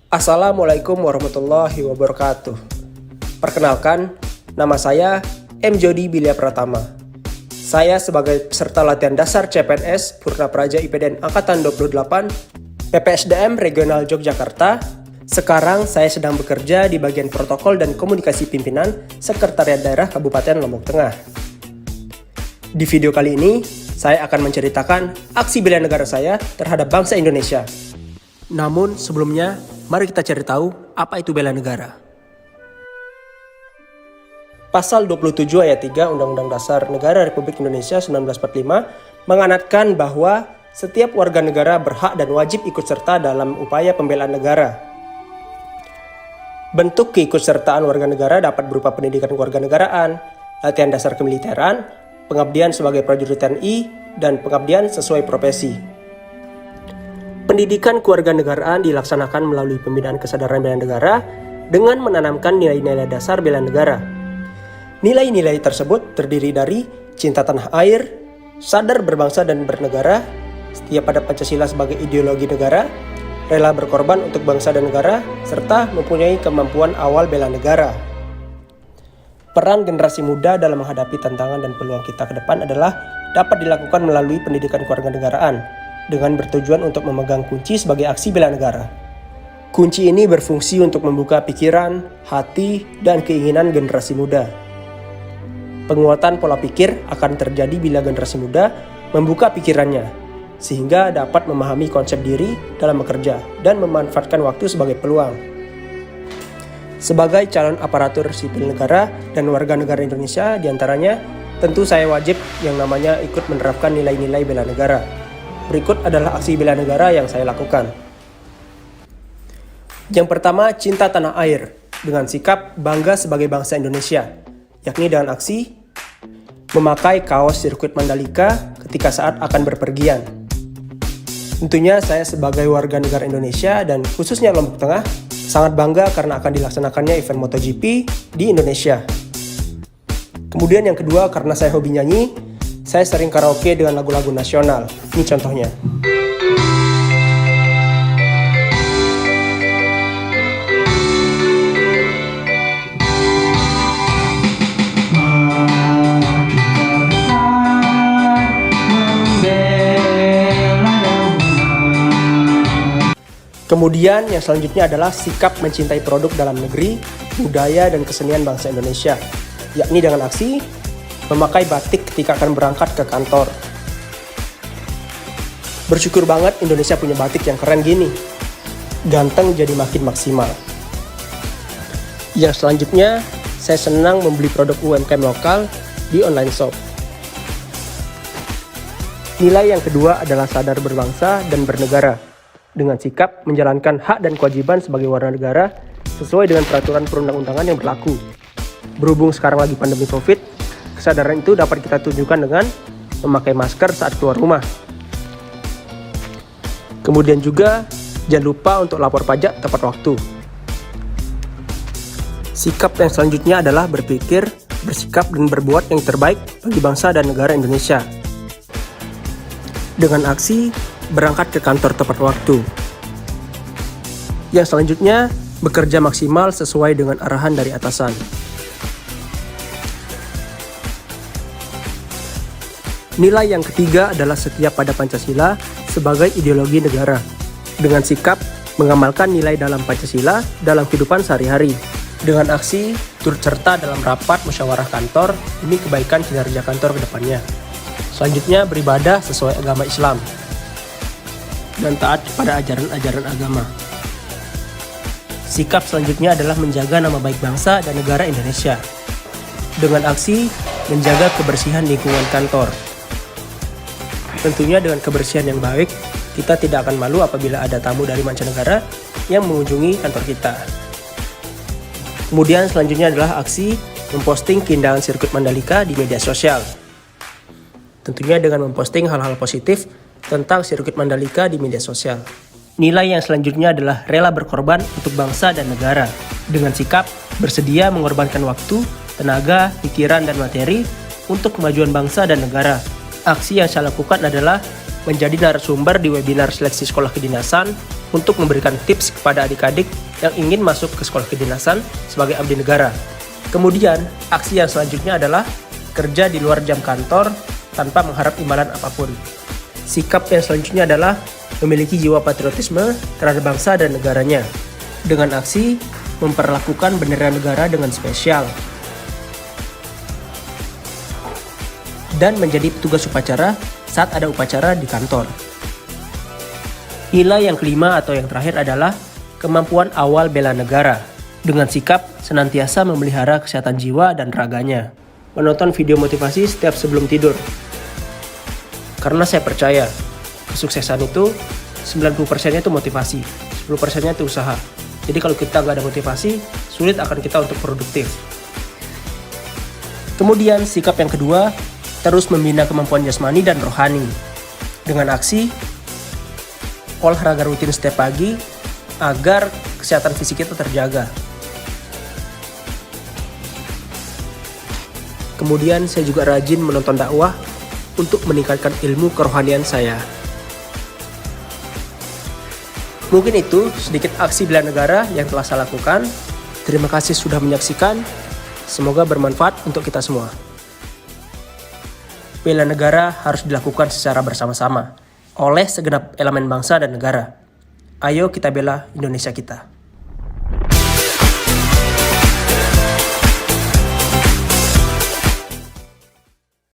Assalamualaikum warahmatullahi wabarakatuh. Perkenalkan, nama saya M. Jody Bilya Pratama. Saya sebagai peserta latihan dasar CPNS Purna Praja IPDN Angkatan 28 PPSDM Regional Yogyakarta. Sekarang saya sedang bekerja di bagian protokol dan komunikasi pimpinan Sekretariat Daerah Kabupaten Lombok Tengah. Di video kali ini, saya akan menceritakan aksi bela negara saya terhadap bangsa Indonesia. Namun sebelumnya, mari kita cari tahu apa itu bela negara. Pasal 27 ayat 3 Undang-Undang Dasar Negara Republik Indonesia 1945 menganatkan bahwa setiap warga negara berhak dan wajib ikut serta dalam upaya pembelaan negara. Bentuk keikutsertaan warga negara dapat berupa pendidikan kewarganegaraan, latihan dasar kemiliteran, pengabdian sebagai prajurit TNI, dan pengabdian sesuai profesi. Pendidikan kewarganegaraan dilaksanakan melalui pembinaan kesadaran bela negara dengan menanamkan nilai-nilai dasar bela negara. Nilai-nilai tersebut terdiri dari cinta tanah air, sadar berbangsa dan bernegara, setia pada Pancasila sebagai ideologi negara, rela berkorban untuk bangsa dan negara, serta mempunyai kemampuan awal bela negara. Peran generasi muda dalam menghadapi tantangan dan peluang kita ke depan adalah dapat dilakukan melalui pendidikan kewarganegaraan dengan bertujuan untuk memegang kunci sebagai aksi bela negara. Kunci ini berfungsi untuk membuka pikiran, hati, dan keinginan generasi muda. Penguatan pola pikir akan terjadi bila generasi muda membuka pikirannya, sehingga dapat memahami konsep diri dalam bekerja dan memanfaatkan waktu sebagai peluang. Sebagai calon aparatur sipil negara dan warga negara Indonesia diantaranya, tentu saya wajib yang namanya ikut menerapkan nilai-nilai bela negara. Berikut adalah aksi bela negara yang saya lakukan. Yang pertama, cinta tanah air dengan sikap bangga sebagai bangsa Indonesia, yakni dengan aksi memakai kaos sirkuit Mandalika ketika saat akan berpergian. Tentunya saya sebagai warga negara Indonesia dan khususnya Lombok Tengah sangat bangga karena akan dilaksanakannya event MotoGP di Indonesia. Kemudian yang kedua, karena saya hobi nyanyi, saya sering karaoke dengan lagu-lagu nasional. Ini contohnya. Kemudian yang selanjutnya adalah sikap mencintai produk dalam negeri, budaya, dan kesenian bangsa Indonesia, yakni dengan aksi memakai batik ketika akan berangkat ke kantor. Bersyukur banget Indonesia punya batik yang keren gini. Ganteng jadi makin maksimal. Yang selanjutnya, saya senang membeli produk UMKM lokal di online shop. Nilai yang kedua adalah sadar berbangsa dan bernegara, dengan sikap menjalankan hak dan kewajiban sebagai warga negara sesuai dengan peraturan perundang-undangan yang berlaku. Berhubung sekarang lagi pandemi COVID, kesadaran itu dapat kita tunjukkan dengan memakai masker saat keluar rumah. Kemudian juga, jangan lupa untuk lapor pajak tepat waktu. Sikap yang selanjutnya adalah berpikir, bersikap, dan berbuat yang terbaik bagi bangsa dan negara Indonesia. Dengan aksi, berangkat ke kantor tepat waktu. Yang selanjutnya, bekerja maksimal sesuai dengan arahan dari atasan. Nilai yang ketiga adalah setia pada Pancasila sebagai ideologi negara, dengan sikap mengamalkan nilai dalam Pancasila dalam kehidupan sehari-hari, dengan aksi turut serta dalam rapat musyawarah kantor demi kebaikan kinerja kantor ke depannya. Selanjutnya, beribadah sesuai agama Islam dan taat pada ajaran-ajaran agama. Sikap selanjutnya adalah menjaga nama baik bangsa dan negara Indonesia, dengan aksi menjaga kebersihan lingkungan kantor. Tentunya dengan kebersihan yang baik, kita tidak akan malu apabila ada tamu dari mancanegara yang mengunjungi kantor kita. Kemudian selanjutnya adalah aksi memposting keindahan sirkuit Mandalika di media sosial. Tentunya dengan memposting hal-hal positif tentang sirkuit Mandalika di media sosial. Nilai yang selanjutnya adalah rela berkorban untuk bangsa dan negara, dengan sikap bersedia mengorbankan waktu, tenaga, pikiran, dan materi untuk kemajuan bangsa dan negara. Aksi yang saya lakukan adalah menjadi narasumber di webinar seleksi sekolah kedinasan untuk memberikan tips kepada adik-adik yang ingin masuk ke sekolah kedinasan sebagai abdi negara. Kemudian, aksi yang selanjutnya adalah kerja di luar jam kantor tanpa mengharap imbalan apapun. Sikap yang selanjutnya adalah memiliki jiwa patriotisme terhadap bangsa dan negaranya dengan aksi memperlakukan bendera negara dengan spesial dan menjadi petugas upacara saat ada upacara di kantor. Nilai yang kelima atau yang terakhir adalah kemampuan awal bela negara dengan sikap senantiasa memelihara kesehatan jiwa dan raganya. Menonton video motivasi setiap sebelum tidur. Karena saya percaya, kesuksesan itu 90%-nya itu motivasi, 10%-nya itu usaha. Jadi kalau kita nggak ada motivasi, sulit akan kita untuk produktif. Kemudian sikap yang kedua, terus membina kemampuan jasmani dan rohani. Dengan aksi, olahraga rutin setiap pagi, agar kesehatan fisik kita terjaga. Kemudian saya juga rajin menonton dakwah untuk meningkatkan ilmu kerohanian saya. Mungkin itu sedikit aksi bela negara yang telah saya lakukan. Terima kasih sudah menyaksikan. Semoga bermanfaat untuk kita semua. Bela negara harus dilakukan secara bersama-sama oleh segenap elemen bangsa dan negara. Ayo kita bela Indonesia kita.